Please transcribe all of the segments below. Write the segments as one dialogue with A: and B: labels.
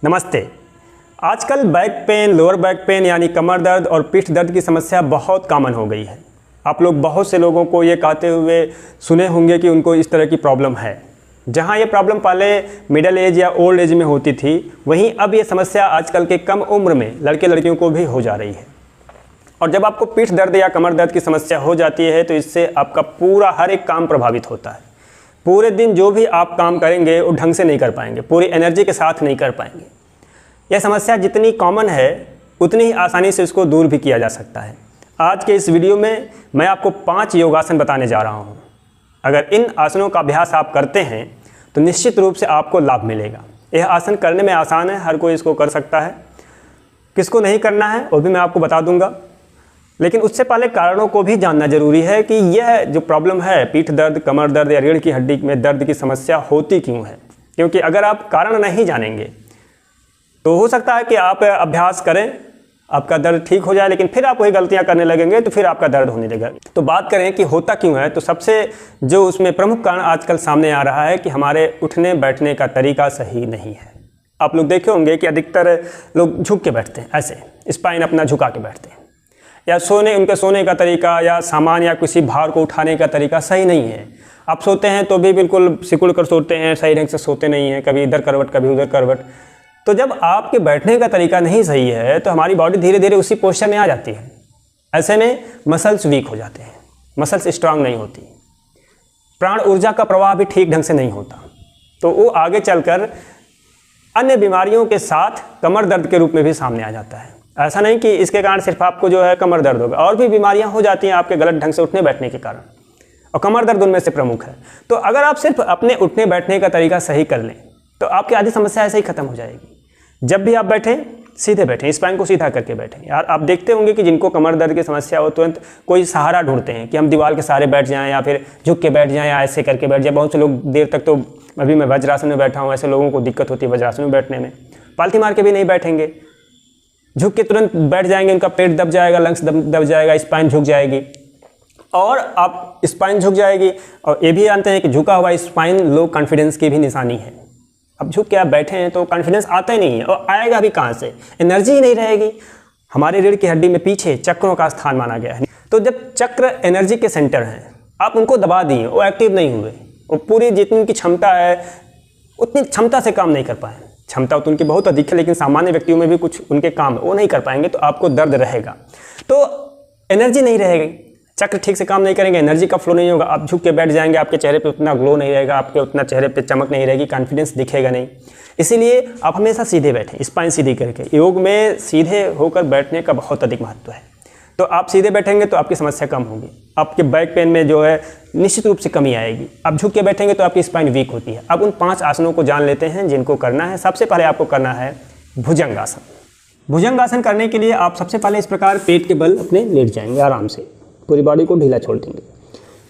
A: नमस्ते। आजकल back pain, lower back pain यानी कमर दर्द और पीठ दर्द की समस्या बहुत कॉमन हो गई है। आप लोग बहुत से लोगों को ये कहते हुए सुने होंगे कि उनको इस तरह की प्रॉब्लम है। जहाँ ये प्रॉब्लम पहले मिडिल एज या ओल्ड एज में होती थी, वहीं अब ये समस्या आजकल के कम उम्र में लड़के लड़कियों को भी हो जा रही है। और जब आपको पीठ दर्द या कमर दर्द की समस्या हो जाती है तो इससे आपका पूरा हर एक काम प्रभावित होता है। पूरे दिन जो भी आप काम करेंगे वो ढंग से नहीं कर पाएंगे, पूरी एनर्जी के साथ नहीं कर पाएंगे। यह समस्या जितनी कॉमन है उतनी ही आसानी से इसको दूर भी किया जा सकता है। आज के इस वीडियो में मैं आपको 5 योगासन बताने जा रहा हूँ। अगर इन आसनों का अभ्यास आप करते हैं तो निश्चित रूप से आपको लाभ मिलेगा। यह आसन करने में आसान है, हर कोई इसको कर सकता है। किसको नहीं करना है वो भी मैं आपको बता दूंगा, लेकिन उससे पहले कारणों को भी जानना जरूरी है कि यह जो प्रॉब्लम है, पीठ दर्द, कमर दर्द या रीढ़ की हड्डी में दर्द की समस्या होती क्यों है। क्योंकि अगर आप कारण नहीं जानेंगे तो हो सकता है कि आप अभ्यास करें, आपका दर्द ठीक हो जाए, लेकिन फिर आप वही गलतियां करने लगेंगे तो फिर आपका दर्द होने लगेगा। तो बात करें कि होता क्यों है, तो सबसे जो उसमें प्रमुख कारण आजकल सामने आ रहा है कि हमारे उठने बैठने का तरीका सही नहीं है। आप लोग देखे होंगे कि अधिकतर लोग झुक के बैठते हैं, ऐसे स्पाइन अपना झुका के बैठते हैं, या उनके सोने का तरीका या सामान या किसी भार को उठाने का तरीका सही नहीं है। आप सोते हैं तो भी बिल्कुल सिकुड़ कर सोते हैं, सही ढंग से सोते नहीं हैं, कभी इधर करवट कभी उधर करवट। तो जब आपके बैठने का तरीका नहीं सही है तो हमारी बॉडी धीरे धीरे उसी पोस्चर में आ जाती है। ऐसे में मसल्स वीक हो जाते हैं, मसल्स स्ट्रांग नहीं होती, प्राण ऊर्जा का प्रवाह भी ठीक ढंग से नहीं होता। तो वो आगे चलकर अन्य बीमारियों के साथ कमर दर्द के रूप में भी सामने आ जाता है। ऐसा नहीं कि इसके कारण सिर्फ आपको जो है कमर दर्द होगा, और भी बीमारियां हो जाती हैं आपके गलत ढंग से उठने बैठने के कारण, और कमर दर्द उनमें से प्रमुख है। तो अगर आप सिर्फ अपने उठने बैठने का तरीका सही कर लें तो आपकी आधी समस्या ऐसे ही खत्म हो जाएगी। जब भी आप बैठें सीधे बैठें, स्पाइन को सीधा करके बैठें। यार आप देखते होंगे कि जिनको कमर दर्द की समस्या हो तुरंत कोई सहारा ढूंढते हैं कि हम दीवार के सहारे बैठ जाएं या फिर झुक के बैठ जाएं या ऐसे करके बैठ जाएं। बहुत से लोग देर तक, तो अभी मैं वज्रासन में बैठा हूँ, ऐसे लोगों को दिक्कत होती है वज्रासन में बैठने में। पालथी मार के भी नहीं बैठेंगे, झुक के तुरंत बैठ जाएंगे, उनका पेट दब जाएगा, लंग्स दब जाएगा, स्पाइन झुक जाएगी और आप स्पाइन झुक जाएगी। और ये भी जानते हैं कि झुका हुआ स्पाइन लो कॉन्फिडेंस की भी निशानी है। अब झुक के आप बैठे हैं तो कॉन्फिडेंस आता ही नहीं है, और आएगा भी कहाँ से, एनर्जी ही नहीं रहेगी। हमारे रीढ़ की हड्डी में पीछे चक्रों का स्थान माना गया है। तो जब चक्र एनर्जी के सेंटर हैं, आप उनको दबा दिए, वो एक्टिव नहीं हुए, वो पूरी जितनी उनकी क्षमता है उतनी क्षमता से काम नहीं कर पाए। क्षमता तो उनकी बहुत अधिक है, लेकिन सामान्य व्यक्तियों में भी कुछ उनके काम वो नहीं कर पाएंगे, तो आपको दर्द रहेगा। तो एनर्जी नहीं रहेगी, चक्र ठीक से काम नहीं करेंगे, एनर्जी का फ्लो नहीं होगा। आप झुक के बैठ जाएंगे, आपके चेहरे पे उतना ग्लो नहीं रहेगा, आपके उतना चेहरे पे चमक नहीं रहेगी, कॉन्फिडेंस दिखेगा नहीं। इसीलिए आप हमेशा सीधे बैठें, स्पाइन सीधी करके। योग में सीधे होकर बैठने का बहुत अधिक महत्व है। तो आप सीधे बैठेंगे तो आपकी समस्या कम होगी, आपके बैक पेन में जो है निश्चित रूप से कमी आएगी। आप झुक के बैठेंगे तो आपकी स्पाइन वीक होती है। अब उन 5 आसनों को जान लेते हैं जिनको करना है। सबसे पहले आपको करना है भुजंगासन। भुजंगासन करने के लिए आप सबसे पहले इस प्रकार पेट के बल अपने लेट जाएंगे, आराम से पूरी बॉडी को ढीला छोड़ देंगे।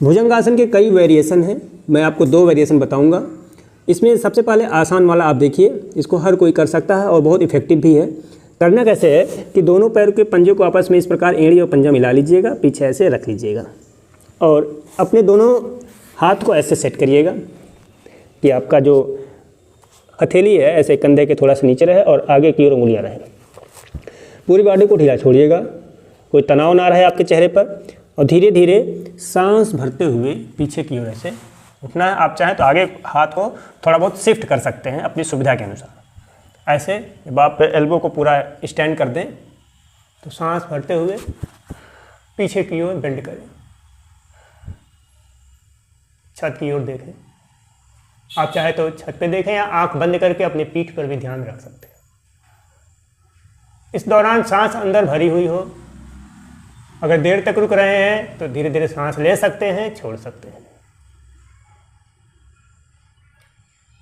A: भुजंगासन के कई वेरिएशन हैं, मैं आपको 2 वेरिएशन बताऊंगा। इसमें सबसे पहले आसान वाला आप देखिए, इसको हर कोई कर सकता है और बहुत इफेक्टिव भी है। करना कैसे है कि दोनों पैर के पंजे को आपस में इस प्रकार एड़ी और पंजा मिला लीजिएगा, पीछे ऐसे रख लीजिएगा और अपने दोनों हाथ को ऐसे सेट करिएगा कि आपका जो हथेली है ऐसे कंधे के थोड़ा सा नीचे रहे और आगे की ओर उंगलियां रहे। पूरी बॉडी को ढीला छोड़िएगा, कोई तनाव ना रहे आपके चेहरे पर, और धीरे धीरे सांस भरते हुए पीछे की ओर ऐसे उठना है। आप चाहें तो आगे हाथ को थोड़ा बहुत शिफ्ट कर सकते हैं अपनी सुविधा के अनुसार। ऐसे जब आप एल्बो को पूरा स्टैंड कर दें तो सांस भरते हुए पीछे की ओर बेंड करें, छत की ओर देखें। आप चाहे तो छत पे देखें या आंख बंद करके अपनी पीठ पर भी ध्यान रख सकते हैं। इस दौरान सांस अंदर भरी हुई हो। अगर देर तक रुक रहे हैं तो धीरे धीरे सांस ले सकते हैं, छोड़ सकते हैं,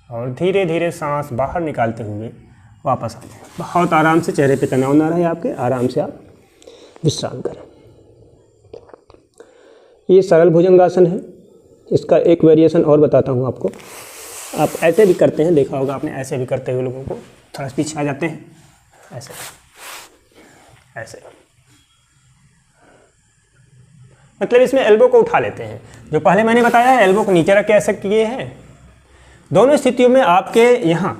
A: और धीरे धीरे सांस बाहर निकालते हुए वापस आते हैं। बहुत आराम से, चेहरे पे तनाव ना रहे आपके, आराम से आप विश्राम करें। ये सरल भुजंगासन है। इसका एक वेरिएशन और बताता हूँ आपको। आप ऐसे भी करते हैं, देखा होगा आपने, ऐसे भी करते हुए लोगों को थोड़ा पीछे आ जाते हैं, ऐसे ऐसे, मतलब इसमें एल्बो को उठा लेते हैं। जो पहले मैंने बताया है, एल्बो को नीचे रख के ऐसे किए हैं। दोनों स्थितियों में आपके यहाँ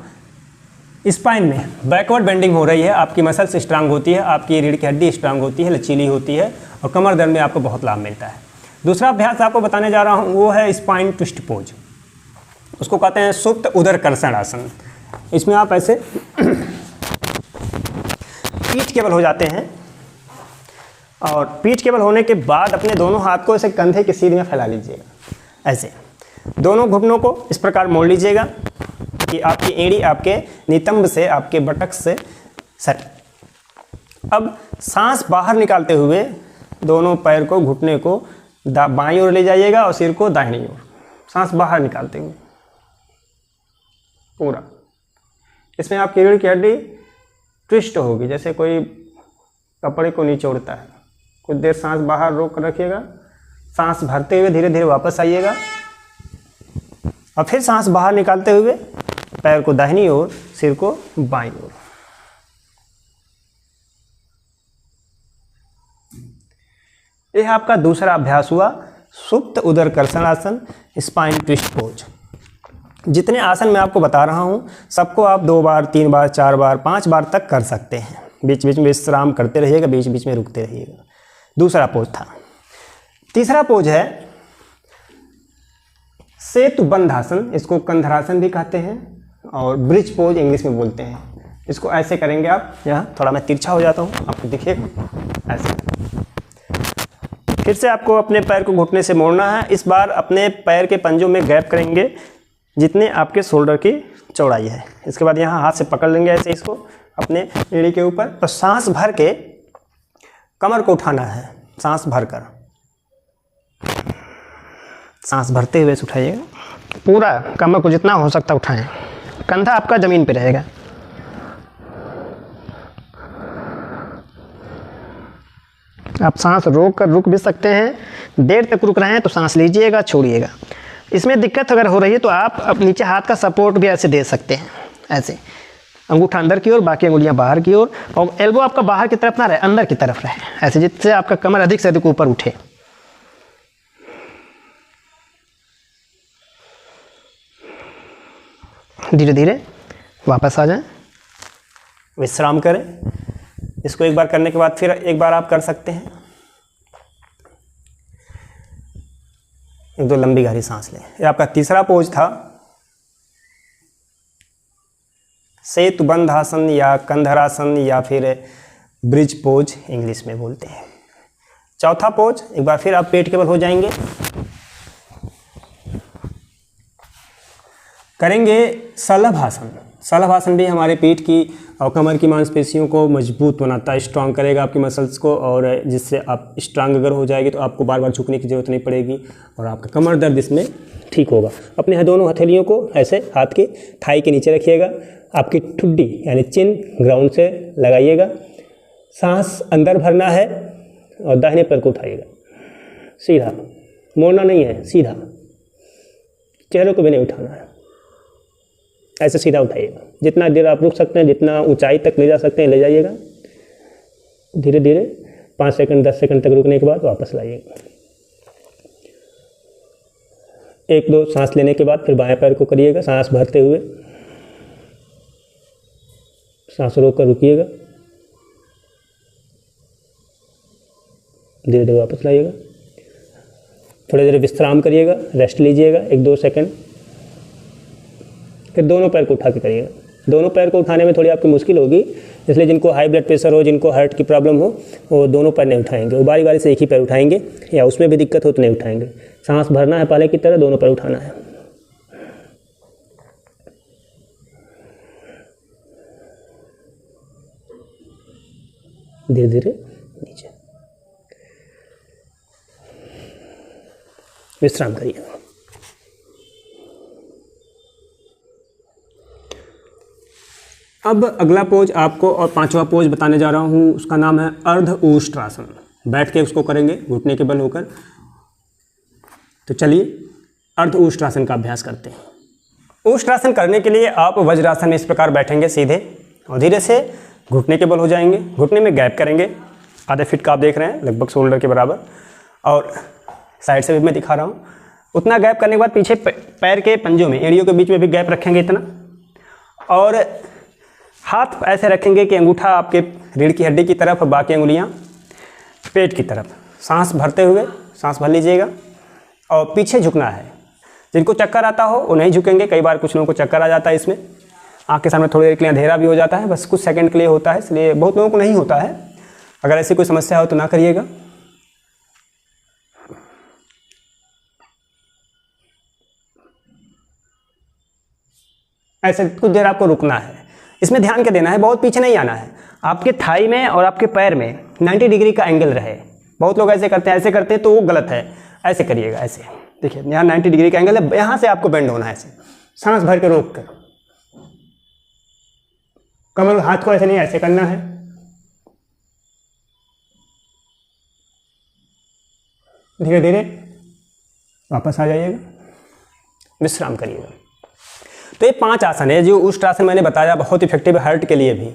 A: स्पाइन में बैकवर्ड बेंडिंग हो रही है, आपकी मसल्स स्ट्रांग होती है, आपकी रीढ़ की हड्डी स्ट्रांग होती है, लचीली होती है और कमर दर्द में आपको बहुत लाभ मिलता है। दूसरा अभ्यास आपको बताने जा रहा हूँ वो है स्पाइन ट्विस्ट पोज, उसको कहते हैं सुप्त उदर कर्षण आसन। इसमें आप ऐसे पीठ केबल हो जाते हैं और पीठ केबल होने के बाद अपने दोनों हाथ को ऐसे कंधे की सीध में फैला लीजिएगा, ऐसे दोनों घुटनों को इस प्रकार मोड़ लीजिएगा कि आपकी एड़ी आपके नितंब से, आपके बटक से सटे। अब सांस बाहर निकालते हुए दोनों पैर को, घुटने को बाईं ओर ले जाइएगा और सिर को दाहिनी ओर, सांस बाहर निकालते हुए पूरा। इसमें आपकी रीढ़ की हड्डी ट्विस्ट होगी, जैसे कोई कपड़े को निचोड़ता है। कुछ देर सांस बाहर रोक कर रखिएगा, सांस भरते हुए धीरे धीरे वापस आइएगा और फिर सांस बाहर निकालते हुए पैर को दाहिनी ओर, सिर को बाईं ओर। यह आपका दूसरा अभ्यास हुआ सुप्त उदर कर्षण आसन, स्पाइन ट्विस्ट पोज। जितने आसन मैं आपको बता रहा हूं सबको आप 2 बार, 3 बार, 4 बार, 5 बार तक कर सकते हैं। बीच बीच में विश्राम करते रहिएगा, बीच बीच में रुकते रहिएगा। दूसरा पोज था। तीसरा पोज है सेतु बंधासन, इसको कंधरासन भी कहते हैं और ब्रिज पोज इंग्लिश में बोलते हैं। इसको ऐसे करेंगे आप, यहाँ थोड़ा मैं तिरछा हो जाता हूँ, आपको दिखिएगा ऐसे। फिर से आपको अपने पैर को घुटने से मोड़ना है। इस बार अपने पैर के पंजों में गैप करेंगे जितने आपके शोल्डर की चौड़ाई है। इसके बाद यहाँ हाथ से पकड़ लेंगे ऐसे इसको अपने एड़ी के ऊपर, तो सांस भर के कमर को उठाना है, सांस भरकर, सांस भरते हुए उठाइएगा पूरा कमर को, जितना हो सकता उठाएं। कंधा आपका जमीन पे रहेगा। आप सांस रोक कर रुक भी सकते हैं, देर तक रुक रहे हैं तो सांस लीजिएगा, छोड़िएगा। इसमें दिक्कत अगर हो रही है तो आप अब नीचे हाथ का सपोर्ट भी ऐसे दे सकते हैं, ऐसे अंगूठा अंदर की ओर, बाकी अंगुलियां बाहर की ओर, और एल्बो आपका बाहर की तरफ ना रहे, अंदर की तरफ रहे, ऐसे जिससे आपका कमर अधिक से अधिक ऊपर उठे। धीरे धीरे वापस आ जाएं, विश्राम करें। इसको एक बार करने के बाद फिर एक बार आप कर सकते हैं। 1-2 लंबी गहरी सांस लें। ये आपका तीसरा पोज था सेतु बंधासन या कंधरासन या फिर ब्रिज पोज इंग्लिश में बोलते हैं। चौथा पोज, एक बार फिर आप पेट के बल हो जाएंगे, करेंगे शलभासन। शलभासन भी हमारे पीठ की और कमर की मांसपेशियों को मजबूत बनाता है, स्ट्रांग करेगा आपकी मसल्स को, और जिससे आप स्ट्रांग अगर हो जाएगी तो आपको बार बार झुकने की ज़रूरत नहीं पड़ेगी और आपका कमर दर्द इसमें ठीक होगा। अपने दोनों हथेलियों को ऐसे हाथ की थाई के नीचे रखिएगा, आपकी ठुड्डी यानी चिन ग्राउंड से लगाइएगा, सांस अंदर भरना है और दाहिने पैर को उठाइएगा, सीधा, मोड़ना नहीं है, सीधा, चेहरे को भी नहीं उठाना है, ऐसे सीधा उठाइएगा। जितना देर आप रुक सकते हैं, जितना ऊंचाई तक ले जा सकते हैं ले जाइएगा। धीरे धीरे 5 सेकंड 10 सेकंड तक रुकने के बाद वापस लाइएगा। 1-2 सांस लेने के बाद फिर बाएं पैर को करिएगा, सांस भरते हुए, सांस रोक कर रुकिएगा, धीरे धीरे वापस लाइएगा। थोड़ी देर विश्राम करिएगा, रेस्ट लीजिएगा 1-2 सेकंड, फिर दोनों पैर को उठा के करिएगा। दोनों पैर को उठाने में थोड़ी आपकी मुश्किल होगी, इसलिए जिनको हाई ब्लड प्रेशर हो, जिनको हार्ट की प्रॉब्लम हो, वो दोनों पैर नहीं उठाएंगे, वो बारी बारी से एक ही पैर उठाएंगे, या उसमें भी दिक्कत हो तो नहीं उठाएंगे। सांस भरना है पहले की तरह, दोनों पैर उठाना है। धीरे धीरे नीचे विश्राम करिए। अब अगला पोज आपको और 5वां पोज बताने जा रहा हूँ, उसका नाम है अर्ध ऊष्ट्रासन। बैठ के उसको करेंगे घुटने के बल होकर। तो चलिए अर्ध ऊष्ट्रासन का अभ्यास करते हैं। ऊष्ट्रासन करने के लिए आप वज्रासन में इस प्रकार बैठेंगे सीधे और धीरे से घुटने के बल हो जाएंगे। घुटने में गैप करेंगे, आधे फीट का आप देख रहे हैं, लगभग शोल्डर के बराबर, और साइड से भी मैं दिखा रहा हूँ। उतना गैप करने के बाद पीछे पैर के पंजों में, एड़ियों के बीच में भी गैप रखेंगे इतना, और हाथ ऐसे रखेंगे कि अंगूठा आपके रीढ़ की हड्डी की तरफ और बाकी अंगुलियां पेट की तरफ। सांस भरते हुए सांस भर लीजिएगा और पीछे झुकना है। जिनको चक्कर आता हो वो नहीं झुकेंगे, कई बार कुछ लोगों को चक्कर आ जाता है इसमें, आँख के सामने थोड़ी देर के लिए अंधेरा भी हो जाता है, बस कुछ सेकंड के लिए होता है, इसलिए बहुत लोगों को नहीं होता है। अगर ऐसी कोई समस्या हो तो ना करिएगा। ऐसे कुछ देर आपको रुकना है। इसमें ध्यान क्या देना है, बहुत पीछे नहीं आना है। आपके थाई में और आपके पैर में 90 डिग्री का एंगल रहे। बहुत लोग ऐसे करते हैं तो वो गलत है। ऐसे करिएगा, ऐसे देखिए यहाँ 90 डिग्री का एंगल है, यहाँ से आपको बेंड होना है। ऐसे सांस भर के रोक कर, कमर हाथ को ऐसे नहीं, ऐसे करना है। धीरे धीरे वापस आ जाइएगा, विश्राम करिएगा। तो ये 5 आसन है। जो उष्ट्रासन मैंने बताया बहुत इफेक्टिव है हार्ट के लिए भी,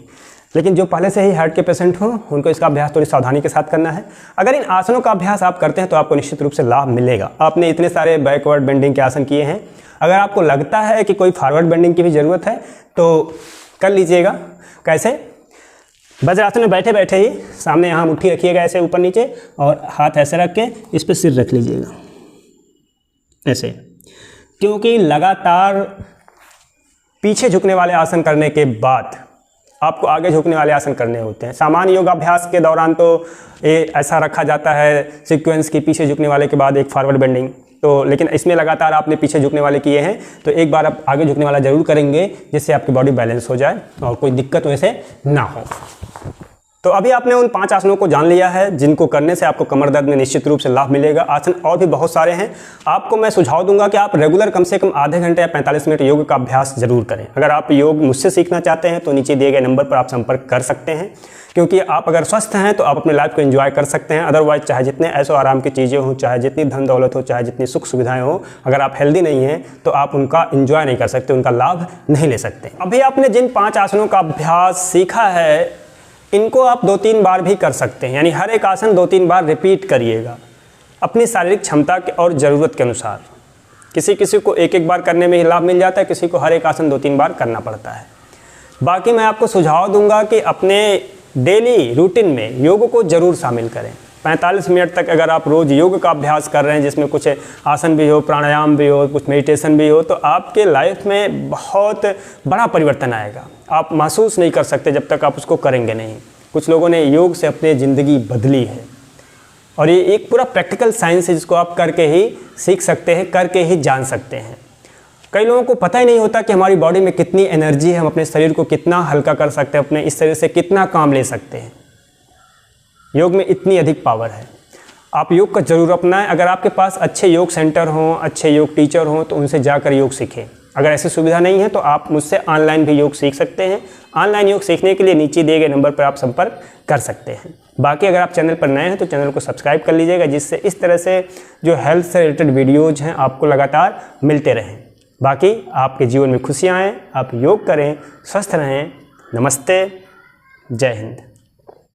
A: लेकिन जो पहले से ही हार्ट के पेशेंट हो उनको इसका अभ्यास थोड़ी सावधानी के साथ करना है। अगर इन आसनों का अभ्यास आप करते हैं तो आपको निश्चित रूप से लाभ मिलेगा। आपने इतने सारे बैकवर्ड बेंडिंग के आसन किए हैं, अगर आपको लगता है कि कोई फॉरवर्ड बेंडिंग की भी ज़रूरत है तो कर लीजिएगा। कैसे? वज्रासन में बैठे बैठे ही सामने यहाँ मुट्ठी रखिएगा ऐसे ऊपर नीचे, और हाथ ऐसे रख के इस पर सिर रख लीजिएगा ऐसे, क्योंकि लगातार पीछे झुकने वाले आसन करने के बाद आपको आगे झुकने वाले आसन करने होते हैं। सामान्य योगाभ्यास के दौरान तो ये ऐसा रखा जाता है सीक्वेंस की, पीछे झुकने वाले के बाद एक फॉरवर्ड बेंडिंग, तो लेकिन इसमें लगातार आपने पीछे झुकने वाले किए हैं तो एक बार आप आगे झुकने वाला जरूर करेंगे, जिससे आपकी बॉडी बैलेंस हो जाए और कोई दिक्कत वैसे ना हो। तो अभी आपने उन 5 आसनों को जान लिया है जिनको करने से आपको कमर दर्द में निश्चित रूप से लाभ मिलेगा। आसन और भी बहुत सारे हैं, आपको मैं सुझाव दूंगा कि आप रेगुलर कम से कम आधे घंटे या 45 मिनट योग का अभ्यास जरूर करें। अगर आप योग मुझसे सीखना चाहते हैं तो नीचे दिए गए नंबर पर आप संपर्क कर सकते हैं, क्योंकि आप अगर स्वस्थ हैं तो आप अपने लाइफ को एंजॉय कर सकते हैं। अदरवाइज चाहे जितने ऐशो आराम की चीज़ें हों, चाहे जितनी धन दौलत हो, चाहे जितनी सुख सुविधाएं हो, अगर आप हेल्दी नहीं हैं तो आप उनका एंजॉय नहीं कर सकते, उनका लाभ नहीं ले सकते। अभी आपने जिन 5 आसनों का अभ्यास सीखा है इनको आप 2-3 बार भी कर सकते हैं, यानी हर एक आसन 2-3 बार रिपीट करिएगा अपनी शारीरिक क्षमता के और ज़रूरत के अनुसार। किसी किसी को एक बार करने में ही लाभ मिल जाता है, किसी को हर एक आसन 2-3 बार करना पड़ता है। बाकी मैं आपको सुझाव दूंगा कि अपने डेली रूटीन में योग को ज़रूर शामिल करें। 45 मिनट तक अगर आप रोज़ योग का अभ्यास कर रहे हैं, जिसमें कुछ आसन भी हो, प्राणायाम भी हो, कुछ मेडिटेशन भी हो, तो आपके लाइफ में बहुत बड़ा परिवर्तन आएगा। आप महसूस नहीं कर सकते जब तक आप उसको करेंगे नहीं। कुछ लोगों ने योग से अपनी ज़िंदगी बदली है, और ये एक पूरा प्रैक्टिकल साइंस है जिसको आप करके ही सीख सकते हैं, करके ही जान सकते हैं। कई लोगों को पता ही नहीं होता कि हमारी बॉडी में कितनी एनर्जी है, हम अपने शरीर को कितना हल्का कर सकते हैं, अपने इस शरीर से कितना काम ले सकते हैं। योग में इतनी अधिक पावर है। आप योग का जरूर अपनाएं। अगर आपके पास अच्छे योग सेंटर हों, अच्छे योग टीचर हों तो उनसे जाकर योग सीखें। अगर ऐसी सुविधा नहीं है तो आप मुझसे ऑनलाइन भी योग सीख सकते हैं। ऑनलाइन योग सीखने के लिए नीचे दिए गए नंबर पर आप संपर्क कर सकते हैं। बाकी अगर आप चैनल पर नए हैं तो चैनल को सब्सक्राइब कर लीजिएगा, जिससे इस तरह से जो हेल्थ से रिलेटेड वीडियोज़ हैं आपको लगातार मिलते रहें। बाकी आपके जीवन में खुशियाँ आएँ, आप योग करें, स्वस्थ रहें। नमस्ते, जय हिंद।